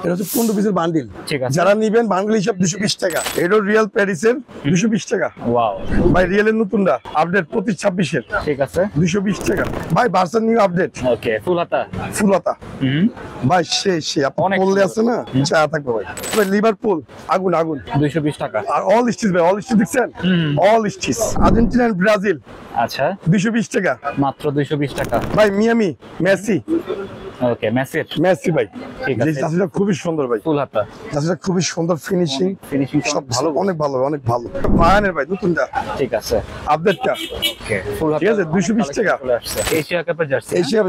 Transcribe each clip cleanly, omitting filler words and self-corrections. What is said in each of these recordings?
এটা হচ্ছে 15 পিসের বান্ডিল। ঠিক আছে, যারা নেবেন বান্ডিল হিসাব 220 টাকা। এটা রিয়েল প্যারিসের 220 টাকা। ওয়াও ভাই রিয়েলের নতুনটা আপডেট 25-26 এর। ঠিক আছে 220 টাকা। ভাই version new update. Okay full হাতা। ফুল হাতা ভাই সে আপনি বললে আছে না চা থাকবে ভাই। ভাই লিভারপুল আগুন আগুন 220 টাকা। আর অল স্টিচ ভাই, অল স্টিচ দেখছেন? All stitch. Argentina and Brazil আচ্ছা 220 টাকা মাত্র 220 টাকা। ভাই। Miami Messi. ওকে মেসি ভাই ঠিক আছে। জার্সিটা খুবই সুন্দর ভাই, ফুল হাতা জার্সিটা খুবই সুন্দর। ফিনিশিং সব ভালো, অনেক ভালো অনেক ভালো। বায়ানের ভাই নতুনটা ঠিক আছে আপডেটটা। ওকে ফুল হাতা ঠিক আছে 220 টাকা। এশিয়া কাপের জার্সি। এশিয়া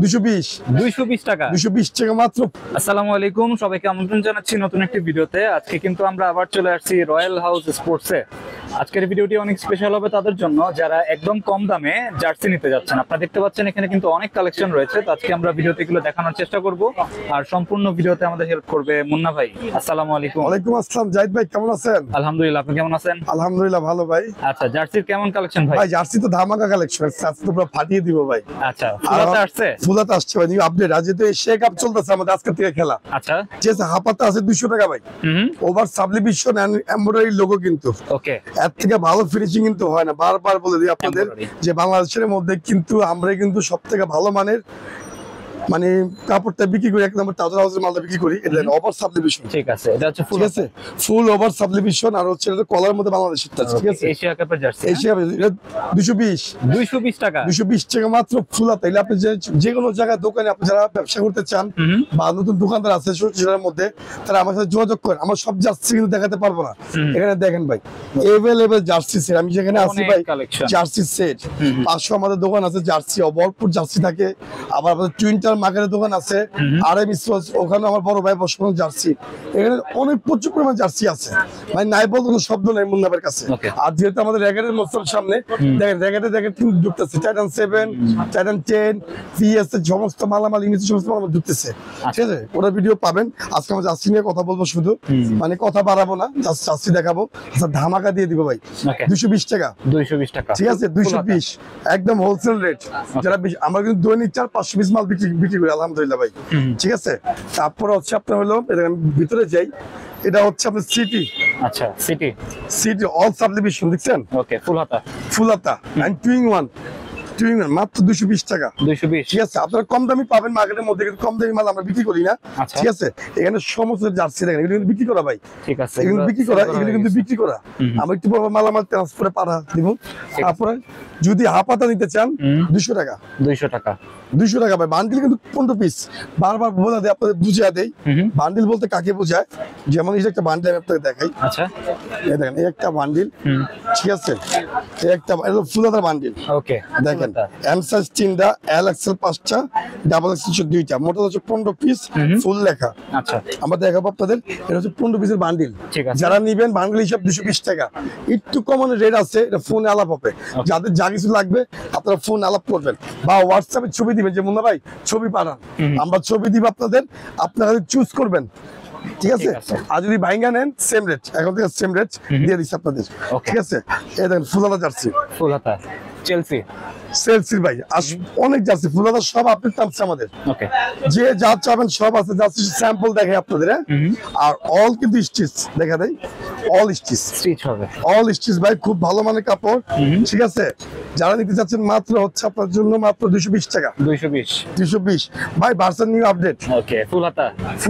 220 টাকা। 220 টাকা মাত্র। আসসালামু আলাইকুম, সবাইকে আমন্ত্রণ জানাচ্ছি নতুন একটি ভিডিওতে। আজকে কিন্তু আমরা আবার চলে আসছি রয়্যাল হাউস স্পোর্টসে। আজকের ভিডিওটি অনেক স্পেশাল হবে তাদের জন্য যারা একদম কম দামে জার্সি নিতে যাচ্ছেন। আপনারা দেখতে পাচ্ছেন এখানে কিন্তু অনেক কালেকশন রয়েছে। তো আজকে আমরা ভিডিওতে এগুলো দেখানোর চেষ্টা করব, আর সম্পূর্ণ ভিডিওতে আমাদের হেল্প করবে মুন্না ভাই। আসসালামু আলাইকুম। ওয়ালাইকুম আসসালাম। জাহিদ ভাই কেমন আছেন? আলহামদুলিল্লাহ, আপনি কেমন আছেন? আলহামদুলিল্লাহ ভালো ভাই। আচ্ছা জার্সির কেমন কালেকশন ভাই? ভাই জার্সি তো ধামাকা কালেকশন, আজকে তো পুরো ফাটিয়ে দিব ভাই। আচ্ছা ফুলাতে আসছে? ফুলাতে আসছে ভাই, নিউ আপডেট। আজ তো এশিয়া কাপ চলতেছে আমাদের আজকে থেকে খেলা। আচ্ছা যে হাফাতে আছে 200 টাকা ভাই। Over sublimation and embroidery logo কিন্তু। ওকে এর থেকে ভালো ফিনিশিং কিন্তু হয় না। বারবার বলে দিই আপনাদের যে বাংলাদেশের মধ্যে কিন্তু আমরা কিন্তু সবথেকে ভালো মানের মানে কাপড়টা বিক্রি করি, এক নম্বর টাউজার হাউসের মালটা বিক্রি করি। এটা ওভার সাবলিমিশন। ঠিক আছে, এটা হচ্ছে ফুল, ঠিক আছে ফুল ওভার সাবলিমিশন। আর হচ্ছে এটা কলার মধ্যে বাংলাদেশের টাচ। ঠিক আছে এশিয়া কাপের জার্সি। এশিয়া 220 টাকা। 220 টাকা মাত্র ফুল হাতা। আপনি যে কোনো জায়গায় দোকানে আপনি যারা ব্যবসা করতে চান বা নতুন দোকানদার আছে শহরের মধ্যে, তারা আমার সাথে যোগাযোগ করেন। আমার সব জার্সি কিন্তু দেখাতে পারবো না। এখানে দেখেন ভাই এভেলেবেল জার্সি সেট। আমি যেখানে আছি ভাই জার্সি সেট 500 আমাদের দোকান আছে জার্সি, ভরপুর জার্সি থাকে। আবার আমাদের টুইন্টার মার্কেটের দোকান আছে, RM স্পোর্টস, ওখানে আমার বড় ভাই বসানো জার্সি। এখানে অনেক প্রচুর পরিমাণ জার্সি আছে ভাই, নাই বলতে কোনো শব্দ নাই মুন্নাবের কাছে। আর যেহেতু আমাদের র্যাকেটের মৌসুম সামনে, দেখেন র্যাকেটে কিন্তু ঢুকতেছে টাইটান 7, টাইটান 10, PS এর সমস্ত মালামাল, ইংরেজি সমস্ত মালামাল ঢুকতেছে। ঠিক আছে ওটা ভিডিও পাবেন। আজকে আমরা জার্সি নিয়ে কথা বলবো, শুধু মানে কথা বাড়াবো না, জার্সি দেখাবো। আচ্ছা ধামাকা দিয়ে দিব ভাই 220 টাকা। 220 টাকা ঠিক আছে 220 একদম হোলসেল রেট। যারা আমরা কিন্তু দৈনিক 400-500 পিস মাল বিক্রি করি আলহামদুলিল্লাহ ভাই। ঠিক আছে তারপর হচ্ছে আপনার হলো ভিতরে যাই, এটা হচ্ছে আপনার সিটি। আচ্ছা সিটি অল সাবলিমিশন দেখছেন? ওকে ফুল হাতা এন্ড টুইং ওয়ান মাত্র 220 টাকা। 220 ঠিক আছে আপনারা কম দামি পাবেন মার্কেটের মধ্যে, কিন্তু কম দামি মাল আমরা বিক্রি করি না। ঠিক আছে এখানে সমস্ত জার্সি দেখেন, এগুলো কিন্তু বিক্রি করা ভাই। ঠিক আছে এগুলো বিক্রি করা, এগুলো কিন্তু বিক্রি করা। আমরা একটু মালামাল ট্রান্সফারে পাঠা দিব। তারপরে যদি হাফাতা নিতে চান 200 টাকা। 200 টাকা ভাই। বান্ডিল কিন্তু 15 পিস। বারবার বলে দেয় আপনাদের, বুঝিয়ে দেয় বান্ডিল বলতে কাকে বোঝায়। যেমন এই যে একটা বান্ডিল আমি আপনাকে দেখাই। আচ্ছা এই দেখেন এই একটা বান্ডিল। ঠিক আছে এই একটা ফুল হাতার বান্ডিল। ওকে দেখেন এম সাইজ 3টা, এল এক্সেল 5টা, ডাবল এক্সেল 2টা, মোট হচ্ছে 15 পিস ফুল লেখা। আচ্ছা আমরা দেখাবো আপনাদের। এটা হচ্ছে 15 পিসের বান্ডিল। যারা নেবেন বান্ডিল হিসাব 220 টাকা। একটু কমানো রেট আছে, এটা ফোনে আলাপ হবে। যাদের যা কিছু লাগবে আপনারা ফোন আলাপ করবেন বা হোয়াটসঅ্যাপে ছবি দিবেন যে মুন্না ভাই ছবি পাঠান, আমরা ছবি দিব আপনাদের, আপনারা চুজ করবেন। ঠিক আছে আর যদি ভাইঙ্গা নেন সেম রেট, এখন থেকে সেম রেট দিয়ে দিচ্ছি আপনাদের। ঠিক আছে এই দেখেন ফুল হাতা জার্সি, ফুল হাতা চেলসি ভাই। অনেক জার্সি ফুল হাতা সব আপনার টানছে আমাদের। যে যা চাবেন সব আছে। জার্সি স্যাম্পল দেখে আপনাদের। আর অল কিন্তু স্টিচ দেখা দেয়, অল স্টিচ হবে, অল স্টিচ ভাই। খুব ভালো মানের কাপড়। ঠিক আছে যারা নিতে চাচ্ছেন মাত্র হচ্ছে আপনার জন্য মাত্র 220 টাকা। 220 ভাই। Version new update. Okay full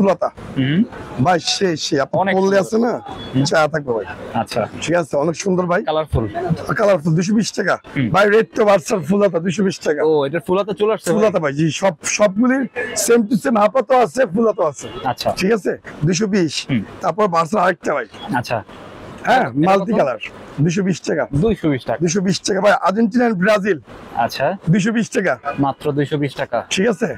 হাতা ভাই সে আপনি বললে আছে না চা থাকবে ভাই। আচ্ছা ঠিক আছে অনেক সুন্দর ভাই, কালারফুল 220 টাকা ভাই। রেড তো ভার্সন ফুল হাতা 220 টাকা। ও এটা ফুল হাতা চলে আসছে? ফুল হাতা ভাই জি, সবগুলি সেম টু সেম, হাফাতো আছে ফুল হাতা আছে। আচ্ছা ঠিক আছে 220। তারপর ভার্সন আরেকটা ভাই। আচ্ছা হ্যাঁ মাল্টি কালার 220 টাকা। 220 টাকা ভাই। Argentina and Brazil. আচ্ছা 220 টাকা মাত্র। 220 টাকা ঠিক আছে।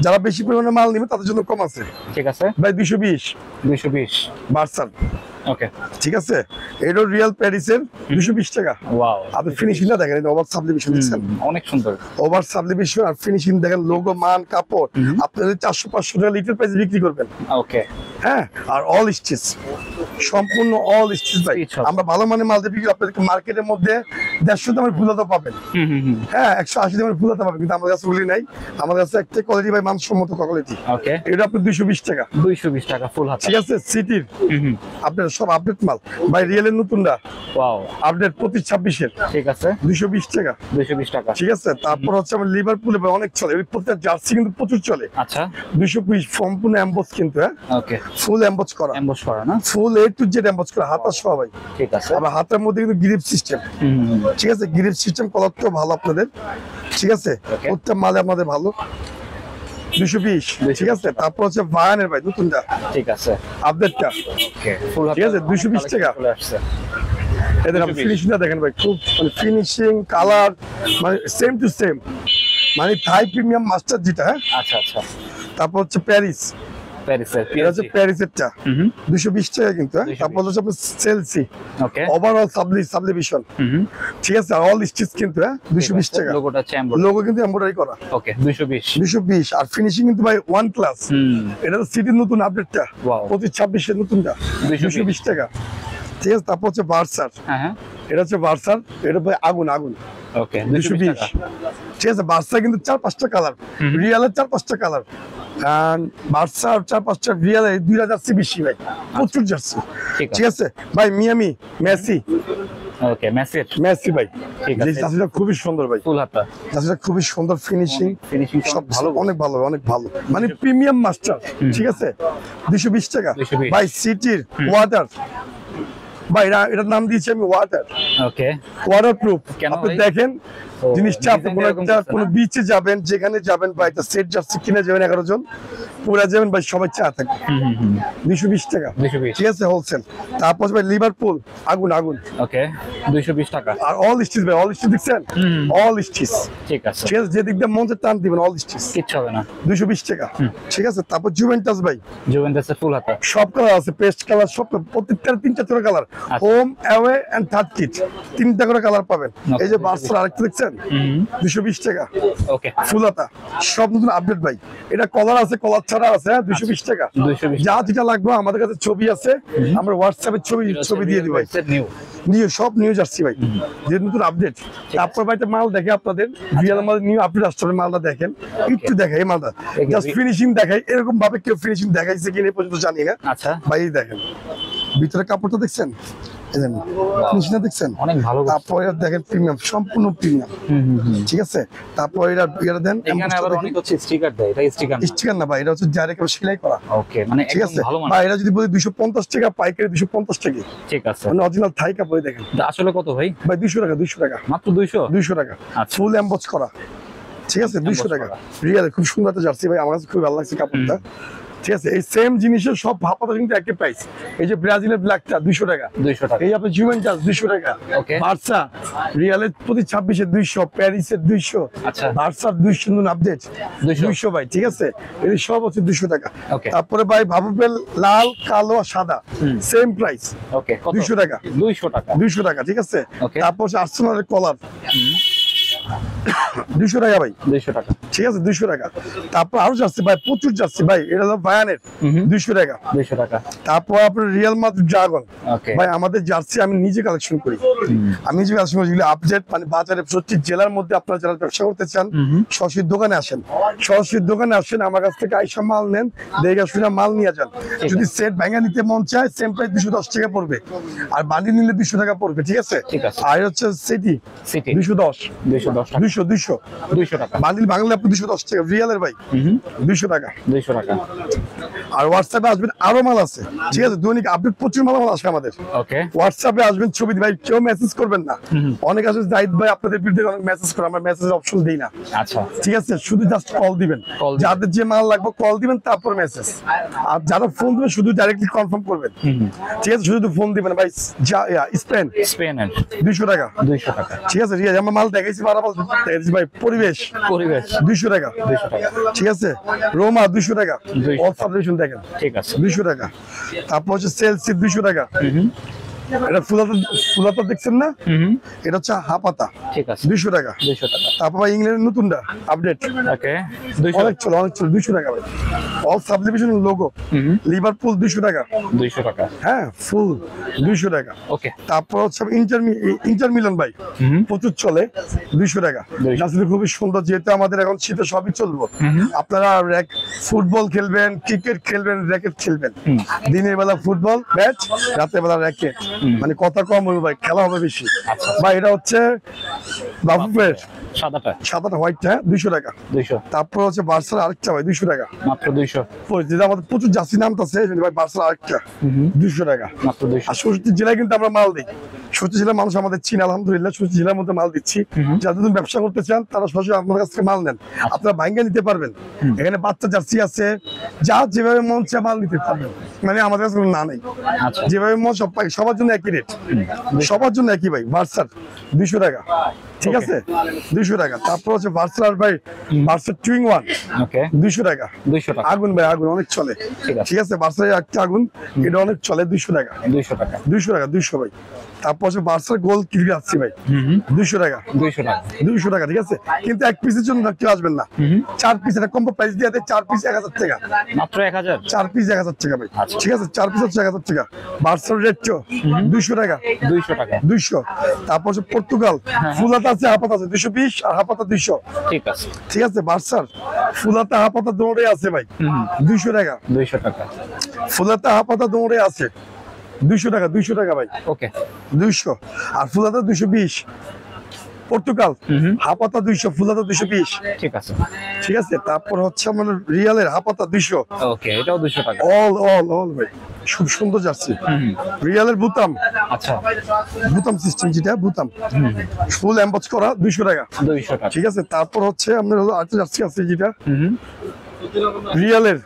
যারা বেশি পরিমাণে মাল নেবে তাদের জন্য কম আছে। ঠিক আছে ভাই 220 ভার্সন। ওকে ঠিক আছে এটা রিয়েল প্যারিসের 220 টাকা। ওয়াও আপনি ফিনিশিংটা দেখেন, এটা ওভার সাবলিমিশন দেখছেন, অনেক সুন্দর ওভার সাবলিমিশন। আর ফিনিশিং দেখেন, লোগো মান কাপড়। আপনাদের 400-500 টাকা লিটার প্রাইসে বিক্রি করবেন। ওকে হ্যাঁ আর অল স্টিচ, সম্পূর্ণ অল স্টিচ ভাই। আমরা ভালো মানের মাল দিয়ে বিক্রি, আপনাদেরকে মার্কেটের মধ্যে 150 দামের ফুলাতা পাবেন। হ্যাঁ 180 দামের ফুলাতা পাবেন, কিন্তু আমার কাছে ওগুলি নাই। আমার কাছে একটা কোয়ালিটি ভাই, মানসম্মত কোয়ালিটি। ওকে, এটা আপনার 220 টাকা। 220 টাকা ফুল হাতা, ঠিক আছে। সিটির আপনার সব আপডেট মাল ভাই, রিয়েলের নতুনটা ওয়াও আপডেট 25-26 ঠিক আছে, 220 টাকা। 220 টাকা। ঠিক আছে। তারপর হচ্ছে আমার লিভারপুলে ভাই অনেক চলে, ওই প্রত্যেকটা জার্সি কিন্তু প্রচুর চলে। আচ্ছা 220 সম্পূর্ণ এমবস কিন্তু, হ্যাঁ ওকে, ফুল এমবস করা, এমবস করা না? ফুল A to Z এমবস করা, হাতা সহ ভাই। ঠিক আছে। আবার হাতের মধ্যে কিন্তু গ্রিপ সিস্টেম। ঠিক আছে, গ্রিপ সিস্টেম কলারটাও ভালো আপনাদের। ঠিক আছে, প্রত্যেক মালে আমাদের ভালো। 220 ঠিক আছে। তারপর হচ্ছে ভায়ানের ভাই নতুনটা, ঠিক আছে, আপডেটটা। ওকে ফুল হাতা, ঠিক আছে, 220 টাকা। চলে আসছে। এদের আপনি ফিনিশিংটা দেখেন ভাই, খুব মানে ফিনিশিং কালার মানে সেম টু সেম, মানে থাই প্রিমিয়াম মাস্টার যেটা। হ্যাঁ আচ্ছা আচ্ছা, তারপর হচ্ছে প্যারিস, প্যারিসের এটা হচ্ছে প্যারিসেরটা 220 টাকা কিন্তু। হ্যাঁ 220 তারপর হচ্ছে আপনার চেলসি ওকে, ওভারঅল সাবলিভিশন। ঠিক আছে, অল স্টিচ কিন্তু। হ্যাঁ 220 টাকা। লোগোটা চেম্বার, লোগো কিন্তু এমব্রয়ডারি করা। ওকে 220 220 আর ফিনিশিং কিন্তু ভাই ওয়ান ক্লাস। এটা তো সিটির নতুন আপডেটটা, Wow. 25-26 এর নতুনটা 220 টাকা। ঠিক আছে। তারপর হচ্ছে ভার্সার, হ্যাঁ হ্যাঁ এটা হচ্ছে ভার্সার, এটা ভাই আগুন আগুন ওকে 220 টাকা। ঠিক আছে। বার্সা কিন্তু 4-5টা কালার, রিয়ালের 4-5টা কালার, বার্সা 4-5টা, রিয়ালের 2 জার্সি বেশি ভাই, প্রচুর জার্সি। ঠিক আছে ভাই। মিয়ামি মেসি, ওকে মেসি ভাই, ঠিক যে আছে, জার্সিটা খুবই সুন্দর ভাই, ফুল হাতা, জার্সিটা খুবই সুন্দর, ফিনিশিং ফিনিশিং সব ভালো, অনেক ভালো, অনেক ভালো, মানে প্রিমিয়াম মাস্টার। ঠিক আছে 220 টাকা 220 ভাই। সিটির ওয়াটার ভাই, এটার নাম দিয়েছি আমি ওয়াটার, ওকে ওয়াটার প্রুফ। কেন আপনি ভাই? দেখেন ও, জিনিসটা, আপনি design এরকম করছে কোনো না? বিচে যাবেন, যেখানে যাবেন ভাই, একটা সেট জার্সি কিনে যাবেন 11 জন, পুরা যাবেন ভাই, সবাই চা থাকবে। 220 টাকা 220 ঠিক আছে, হোলসেল। তারপর ভাই লিভারপুল আগুন আগুন, ওকে 220 টাকা। আর অল স্টিচ ভাই, অল স্টিচ দেখছেন, অল স্টিচ। ঠিক আছে, ঠিক আছে, যে দিক দিয়ে মন চায় টান দিবেন, অল স্টিচ কিচ্ছু হবে না। 220 টাকা। ঠিক আছে। তারপর জুভেন্টাস ভাই, জুভেন্টাসের ফুল হাতা, সব কালার আছে, পেস্ট কালার সব, প্রত্যেকটা 3-4 colour, home away and third kit, 3টা করে কালার পাবেন। এই যে বার্সার আরেকটা দেখছেন 220 টাকা ওকে ফুলাতা, সব নতুন আপডেট ভাই। এটা কলার আছে, কলার ছাড়া আছে। 220 টাকা। 220 যা যেটা লাগবে আমাদের কাছে ছবি আছে, আমরা হোয়াটসঅ্যাপে ছবি দিয়ে দিই ভাই। নিউ নিউ সব নিউ জার্সি ভাই, যে নতুন আপডেট। তারপর ভাই মাল দেখে আপনাদের রিয়েল মাল নিউ আপডেট আসছে, মালটা দেখেন একটু, দেখাই এই মালটা, জাস্ট ফিনিশিং দেখাই। এরকম ভাবে কেউ ফিনিশিং দেখাইছে কিনা এ পর্যন্ত জানি না আচ্ছা ভাই। এই দেখেন ভিতরে কাপড়টা দেখছেন, ফিনিশিংটা দেখছেন, অনেক ভালো। তারপর এটা দেখেন প্রিমিয়াম, সম্পূর্ণ প্রিমিয়াম। ঠিক আছে। তারপর এটা দেন, এখানে আবার অনেক হচ্ছে স্টিকার দেয়, এটা স্টিকার না? স্টিকার না ভাই, এটা হচ্ছে ডাইরেক্ট সেলাই করা। ওকে, মানে ঠিক একদম আছে ভালো মানে। ভাই। এটা যদি বলি 250 টাকা পাইকারি, 250 টাকা, ঠিক আছে। মানে অরিজিনাল থাই কাপড়। দেখেন আসলে কত ভাই? ভাই 200 টাকা, 200 টাকা মাত্র 200 200 টাকা, আচ্ছা। ফুল এমবস করা। ঠিক আছে 200 টাকা রিয়েল, খুব সুন্দর একটা জার্সি ভাই, আমার কাছে খুব ভালো লাগছে কাপড়টা। ঠিক আছে। এই সেম জিনিসের সব ভাপাটা কিন্তু একই প্রাইস। এই যে ব্রাজিলের ব্ল্যাকটা 200 টাকা, 200 টাকা। এই আপনার জুভেন্টাস 200 টাকা, ওকে। বার্সা রিয়ালের প্রতি 26 এর 200, প্যারিসের 200, আচ্ছা। বার্সার 200 নতুন আপডেট 200 ভাই। ঠিক আছে, এই সব হচ্ছে 200 টাকা। ওকে। তারপরে ভাই ভাবুপেল লাল, কালো আর সাদা সেম প্রাইস, ওকে 200 টাকা 200 টাকা 200 টাকা। ঠিক আছে। ওকে। তারপর হচ্ছে আর্সেনালের কলার 200 টাকা ভাই। 200 টাকা ঠিক আছে 200 টাকা। তারপর আরো যাচ্ছে ভাই, প্রচুর যাচ্ছে ভাই, এটা হলো বায়ানের 200 টাকা। 200 টাকা। তারপর আপনার রিয়াল মাদ্রিদ ড্রাগন ওকে ভাই, আমাদের জার্সি আমি নিজে কালেকশন করি, আমি নিজে কালেকশন করি, যেগুলো আপডেট মানে বাজারে প্রতি জেলার মধ্যে আপনারা যারা ব্যবসা করতে চান সরাসরি দোকানে আসেন, সরাসরি দোকানে আসেন, আমার কাছ থেকে আইসা মাল নেন, দেখে শুনে মাল নিয়ে যান। যদি সেট ভাঙা নিতে মন চায় সেম প্রাইস 210 টাকা পড়বে, আর বান্ডিল নিলে 200 টাকা পড়বে। ঠিক আছে। ঠিক আছে। আর হচ্ছে সিটি সিটি 210 টাকা 200 টাকা। বান্ডিল বাংলা আপনি 210 টাকা রিয়ালের ভাই 200 টাকা 200 টাকা। আর হোয়াটসঅ্যাপে আসবেন, আরো মাল আছে। ঠিক আছে, দৈনিক আপডেট প্রচুর মাল আসে আমাদের। ওকে হোয়াটসঅ্যাপে আসবেন, ছবি ভাই, কেউ মেসেজ করবেন না। অনেক আছে জাহিদ ভাই আপনাদের বিরুদ্ধে অনেক মেসেজ করে, আমরা মেসেজের অপশন দেই না। আচ্ছা ঠিক আছে, শুধু জাস্ট কল দিবেন, যাদের যে মাল লাগবে কল দিবেন, তারপর মেসেজ। আর যারা ফোন দিবেন শুধু ডাইরেক্টলি কনফার্ম করবেন। ঠিক আছে, শুধু ফোন দিবেন ভাই। স্পেনের 200 টাকা 200 টাকা। ঠিক আছে। রিয়া আমার মাল দেখাইছি, মাল দেখাইছি ভাই। পরিবেশ 200 টাকা 200 টাকা। ঠিক আছে। রোমা 200 টাকা, 200 অল সাবস্ক্রিপশন দেখেন ঠিক আছে 200 টাকা। তারপর হচ্ছে সেলসি 200 টাকা। এটা ফুলাতা দেখছেন না, এটা হচ্ছে হাপাতা, ঠিক আছে 200 টাকা 200 টাকা। তারপর ইংল্যান্ডের নতুনটা আপডেট, ওকে 200 অনেক চলো 200 টাকা ভাই। All sub division logo, Liverpool 200 টাকা, 200 টাকা। হ্যাঁ ফুল 200 টাকা। ওকে, তারপর হচ্ছে ইন্টার মিলান ভাই প্রচুর চলে 200 টাকা। আসলে খুবই সুন্দর, যেহেতু আমাদের এখন শীতে সবই চলবো। আপনারা ফুটবল খেলবেন, ক্রিকেট খেলবেন, র্যাকেট খেলবেন, দিনের বেলা ফুটবল ম্যাচ, রাতের বেলা র্যাকেট, মানে কথা কম হবে ভাই, খেলা হবে বেশি ভাই। এটা হচ্ছে বাফুফের সাদাটা হোয়াইটটা 200 টাকা। 200। তারপর হচ্ছে বার্সার আরেকটা ভাই 200 টাকা, মাত্র 200। যেটা আমাদের প্রচুর জার্সি নামতেছে ভাই, বার্সার আরেকটা 200 টাকা মাত্র 200। আর 66 জেলায় কিন্তু আমরা মাল দিই। 66 জেলার মানুষ আমাদের চিন, আলহামদুলিল্লাহ 66 জেলার মধ্যে মাল দিচ্ছি। যাদের ব্যবসা করতে চান তারা সরাসরি আপনার কাছ থেকে মাল নেন, আপনারা ভাঙ্গে নিতে পারবেন। এখানে বাচ্চা জার্সি আছে, যা যেভাবে মন চায় মাল নিতে পারবেন, মানে আমাদের কাছে কোনো না নেই। যেভাবে মন সব পাই, সবার জন্য একই রেট, সবার জন্য একই ভাই। বার্সার 200 টাকা, ঠিক আছে 200 টাকা। তারপর হচ্ছে বার্সার ভাই, বার্সার টুইং ওয়ান 200 টাকা। 200 টাকা আগুন ভাই, আগুন অনেক চলে, ঠিক আছে। বার্সার একটা আগুন, এটা অনেক চলে 200 টাকা। 200 টাকা, 200 টাকা, 200 ভাই। তারপর হচ্ছে বার্সার গোল কিনতে আসছি ভাই 200 টাকা, 200 টাকা, 200 টাকা, ঠিক আছে। কিন্তু এক পিসের জন্য কেউ আসবেন না, 4 পিস, এটা কম্বো প্রাইস দিয়ে দেয়, 4 পিস 1000 টাকা, মাত্র 1000। 4 পিস 1000 টাকা ভাই, ঠিক আছে। 4 পিস হচ্ছে 1000 টাকা। বার্সার রেট 200 টাকা, 200 টাকা, 200। তারপর হচ্ছে পর্তুগাল ফুলাতা আছে, হাফাতা আছে 220, আর হাফাতা 200, ঠিক আছে, ঠিক আছে। বার্সার ফুলাতা হাফাতা দৌড়ে আছে ভাই 200 টাকা, 200 টাকা। ফুলাতা হাফাতা দৌড়ে আছে 200 টাকা, 200 টাকা ভাই। ওকে, 200। আর ফুলাতা 220। পর্তুগাল হাপাতা 200, ফুলাতা 220, ঠিক আছে, ঠিক আছে। তারপর হচ্ছে আমাদের রিয়ালের হাপাতা 200। ওকে, এটাও 200 টাকা। অল ভাই, খুব সুন্দর জার্সি। রিয়ালের বুতাম, আচ্ছা, বুতাম সিস্টেম, যেটা বুতাম ফুল এমবস করা 200 টাকা, 200 টাকা, ঠিক আছে। তারপর হচ্ছে আমাদের আরেকটা জার্সি আছে, যেটা রিয়ালের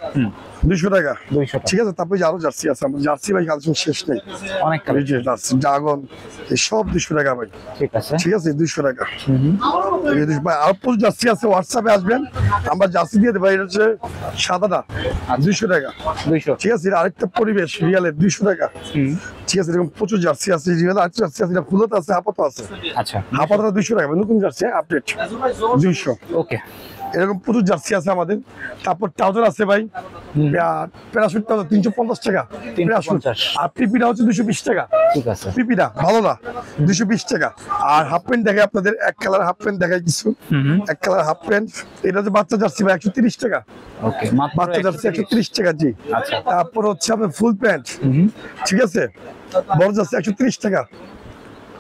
200 টাকা, 200 টাকা, ঠিক আছে। তারপরে আরো জার্সি আছে, আমার জার্সি ভাই কালেকশন শেষ নেই, অনেক কালেকশন। ড্রাগন সব 200 টাকা ভাই, ঠিক আছে, ঠিক আছে 200 টাকা। ভাই আর প্রচুর জার্সি আছে, হোয়াটসঅ্যাপে আসবেন, আমরা জার্সি দিয়ে দেবো। এটা হচ্ছে সাদাটা 200 টাকা, 200, ঠিক আছে। আরেকটা পরিবেশ রিয়ালের 200 টাকা, ঠিক আছে। এরকম প্রচুর জার্সি আছে, রিয়াল আরেকটা জার্সি আছে, এটা ফুলতে আছে, হাপাতা আছে। আচ্ছা, হাপাতা 200 টাকা, নতুন জার্সি আপডেট 200। ওকে, এরকম প্রচুর জার্সি আছে আমাদের। তারপর ট্রাউজার আছে ভাই, প্যারাশুট ট্রাউজার 350 টাকা, প্যারাশুট। আর পিপিটা হচ্ছে 220 টাকা, ঠিক আছে, পিপিটা ভালো না, 220 টাকা। আর হাফ প্যান্ট দেখায় আপনাদের, এক কালার হাফ প্যান্ট দেখায় কিছু, এক কালার হাফ প্যান্ট। এটা হচ্ছে বাচ্চা জার্সি ভাই 130 টাকা, ওকে, মাত্র বাচ্চা জার্সি 130 টাকা, জি। আচ্ছা, তারপর হচ্ছে আপনার ফুল প্যান্ট, ঠিক আছে, বড় জার্সি 130 টাকা।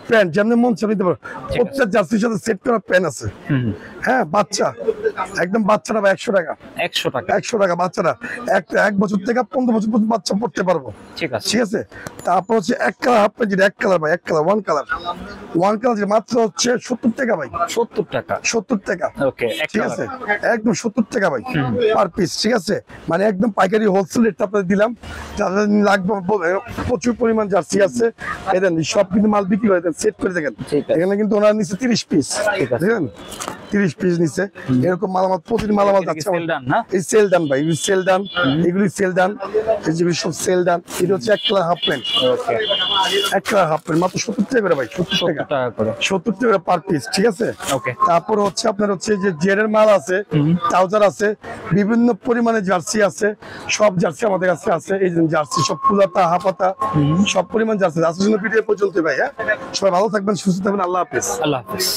প্যান্ট যেমন মন চাই নিতে পারো, প্রত্যেক জার্সির সাথে সেট করা প্যান্ট আছে। হ্যাঁ, বাচ্চা একদম বাচ্চারা ভাই 100 টাকা, 100 টাকা, 100 টাকা। বাচ্চারা এক বছর থেকে 15 বছর পর্যন্ত বাচ্চা পড়তে পারবো, ঠিক আছে, ঠিক আছে। তারপর হচ্ছে এক কালার হাফ প্যান্ট, যেটা এক কালার ভাই, এক কালার ওয়ান কালার যেটা মাত্র হচ্ছে 70 টাকা ভাই, 70 টাকা, 70 টাকা, ওকে, ঠিক আছে। একদম 70 টাকা ভাই পার পিস, ঠিক আছে। মানে একদম পাইকারি হোলসেল রেটটা আপনাদের দিলাম, যাদের লাগবে প্রচুর পরিমাণ জার্সি আছে। এদেন সব কিন্তু মাল বিক্রি করে দেন, সেট করে দেখেন। এখানে কিন্তু ওনার নিচে 30 পিস, দেখেন 30 পিস নিচে। এরকম মালামাল, প্রতিদিন মালামাল যাচ্ছে। এই সেল ডান ভাই, সেল ডান, এগুলি সেল ডান, যেগুলি সব সেল ডান। এটা হচ্ছে এক কালার হাফ প্যান্ট, এক কালার হাফ প্যান্ট মাত্র 70 টাকা করে ভাই, 70 টাকা করে, 70 টাকা পার পিস, ঠিক আছে। তারপর হচ্ছে আপনার হচ্ছে যে জেরের মাল আছে, ট্রাউজার আছে, বিভিন্ন পরিমাণে জার্সি আছে, সব জার্সি আমাদের কাছে আছে। এই জার্সি সব ফুলাতা হাফাতা সব পরিমাণ জার্সি। আজকের জন্য ভিডিও পর্যন্ত ভাই, হ্যাঁ সবাই ভালো থাকবেন, সুস্থ থাকবেন, আল্লাহ হাফেজ। আল্লাহ হাফেজ।